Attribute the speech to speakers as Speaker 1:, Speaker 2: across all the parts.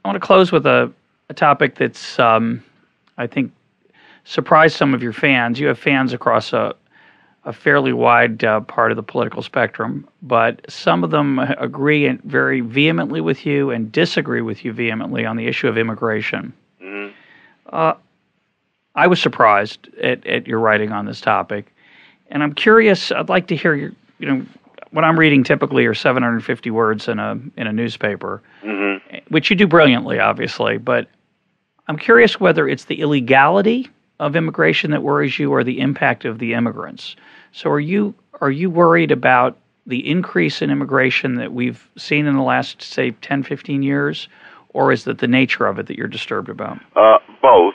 Speaker 1: want to close with a topic that's, I think, surprised some of your fans. You have fans across a fairly wide part of the political spectrum, but some of them agree very vehemently with you and disagree with you vehemently on the issue of immigration. Mm-hmm. I was surprised at your writing on this topic, and I'm curious. I'd like to hear your, what I'm reading typically are 750 words in a newspaper, mm-hmm. which you do brilliantly, obviously. But I'm curious whether it's the illegality of immigration that worries you or the impact of the immigrants. So are you worried about the increase in immigration that we've seen in the last, say, 10, 15 years, or is it the nature of it that you're disturbed about?
Speaker 2: Both.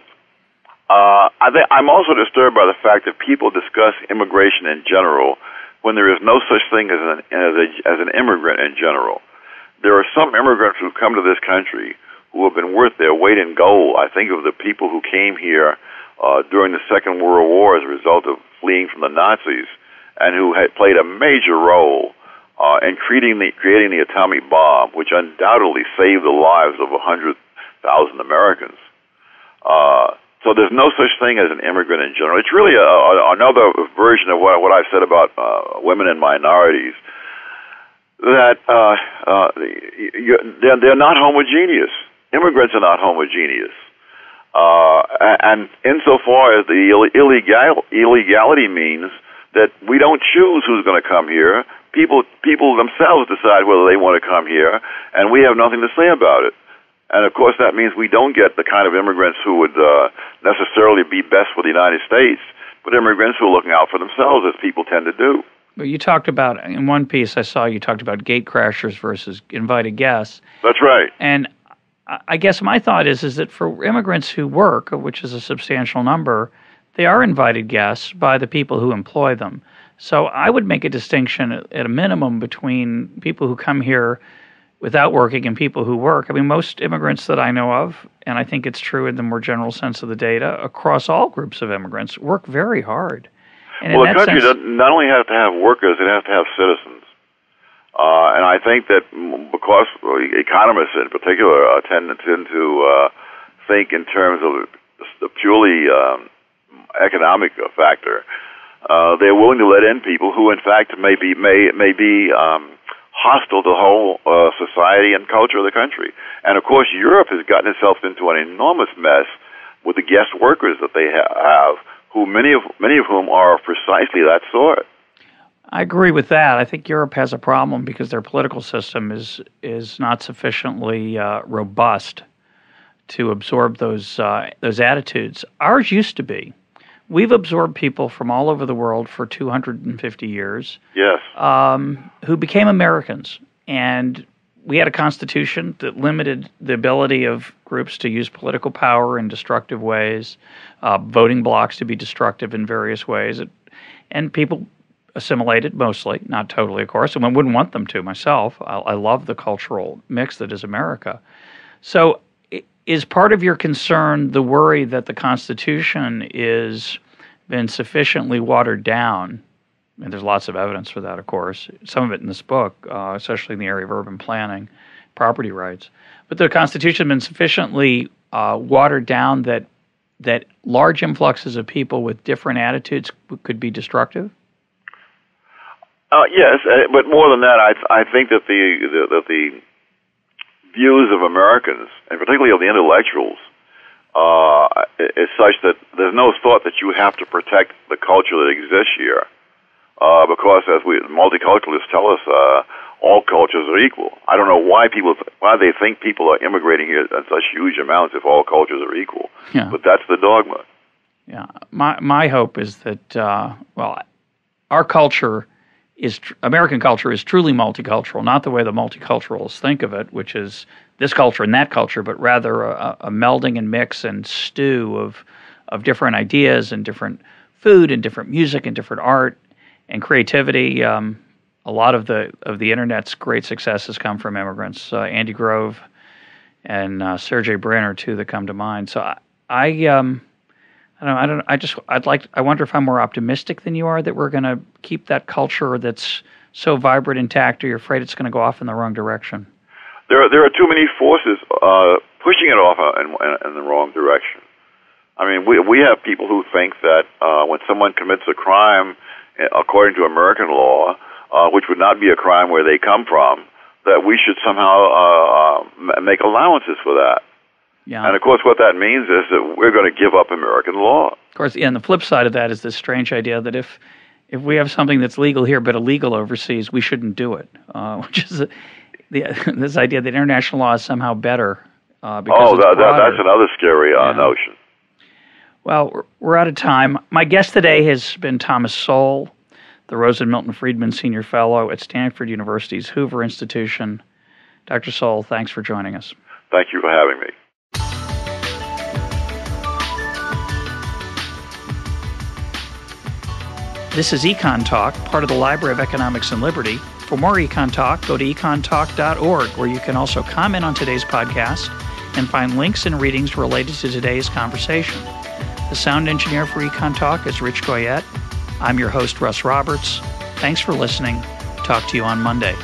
Speaker 2: I'm also disturbed by the fact that people discuss immigration in general when there is no such thing as an immigrant in general. There are some immigrants who come to this country who have been worth their weight in gold. I think of the people who came here during the Second World War as a result of fleeing from the Nazis, and who had played a major role in creating the atomic bomb, which undoubtedly saved the lives of 100,000 Americans. So there's no such thing as an immigrant in general. It's really another version of what I've said about women and minorities, that they're not homogeneous. Immigrants are not homogeneous. And insofar as the illegality means that we don't choose who's going to come here, people themselves decide whether they want to come here, and we have nothing to say about it. And, of course, that means we don't get the kind of immigrants who would necessarily be best for the United States, but immigrants who are looking out for themselves, as people tend to do.
Speaker 1: Well, you talked about, in one piece I saw, you talked about gate crashers versus invited guests.
Speaker 2: That's right.
Speaker 1: And I guess my thought is that for immigrants who work, which is a substantial number, they are invited guests by the people who employ them. So I would make a distinction at a minimum between people who come here without working and people who work. I mean, most immigrants that I know of, and I think it's true in the more general sense of the data, across all groups of immigrants, work very hard. And
Speaker 2: well, the country doesn't not only have to have workers, it has to have citizens. And I think that because economists in particular tend to think in terms of the purely economic factor, they're willing to let in people who, in fact, may be hostile to the whole society and culture of the country. And, of course, Europe has gotten itself into an enormous mess with the guest workers that they have, who many of whom are precisely that sort.
Speaker 1: I agree with that. I think Europe has a problem because their political system is not sufficiently robust to absorb those attitudes. Ours used to be. We've absorbed people from all over the world for 250 years.
Speaker 2: Yes.
Speaker 1: Who became Americans. And we had a constitution that limited the ability of groups to use political power in destructive ways, voting blocks to be destructive in various ways. And people assimilated mostly, not totally, of course, and I wouldn't want them to myself. I love the cultural mix that is America. So is part of your concern the worry that the Constitution is been sufficiently watered down? And there's lots of evidence for that, of course. Some of it in this book, especially in the area of urban planning, property rights. But the Constitution has been sufficiently watered down that large influxes of people with different attitudes could be destructive?
Speaker 2: Yes, but more than that, I think that the views of Americans, and particularly of the intellectuals, is such that there's no thought that you have to protect the culture that exists here, because as multiculturalists tell us, all cultures are equal. I don't know why they think people are immigrating here in such huge amounts if all cultures are equal. Yeah. But that's the dogma.
Speaker 1: Yeah, my hope is that our culture American culture is truly multicultural, not the way the multiculturalists think of it, which is this culture and that culture, but rather a melding and mix and stew of different ideas and different food and different music and different art and creativity. A lot of the internet's great successes come from immigrants. Andy Grove and Sergey Brin are two that come to mind. So I wonder if I'm more optimistic than you are that we're going to keep that culture that's so vibrant intact, or you're afraid it's going to go off in the wrong direction?
Speaker 2: There are too many forces pushing it off in the wrong direction. I mean, we have people who think that when someone commits a crime according to American law, which would not be a crime where they come from, that we should somehow make allowances for that.
Speaker 1: Yeah.
Speaker 2: And of course, what that means is that we're going to give up American law.
Speaker 1: Of course, and the flip side of that is this strange idea that if we have something that's legal here but illegal overseas, we shouldn't do it, which is this idea that international law is somehow better. Because
Speaker 2: that's another scary notion.
Speaker 1: Well, we're out of time. My guest today has been Thomas Sowell, the Rosa and Milton Friedman Senior Fellow at Stanford University's Hoover Institution. Dr. Sowell, thanks for joining us.
Speaker 2: Thank you for having me.
Speaker 1: This is Econ Talk, part of the Library of Economics and Liberty. For more Econ Talk, go to econtalk.org, where you can also comment on today's podcast and find links and readings related to today's conversation. The sound engineer for Econ Talk is Rich Goyette. I'm your host, Russ Roberts. Thanks for listening. Talk to you on Monday.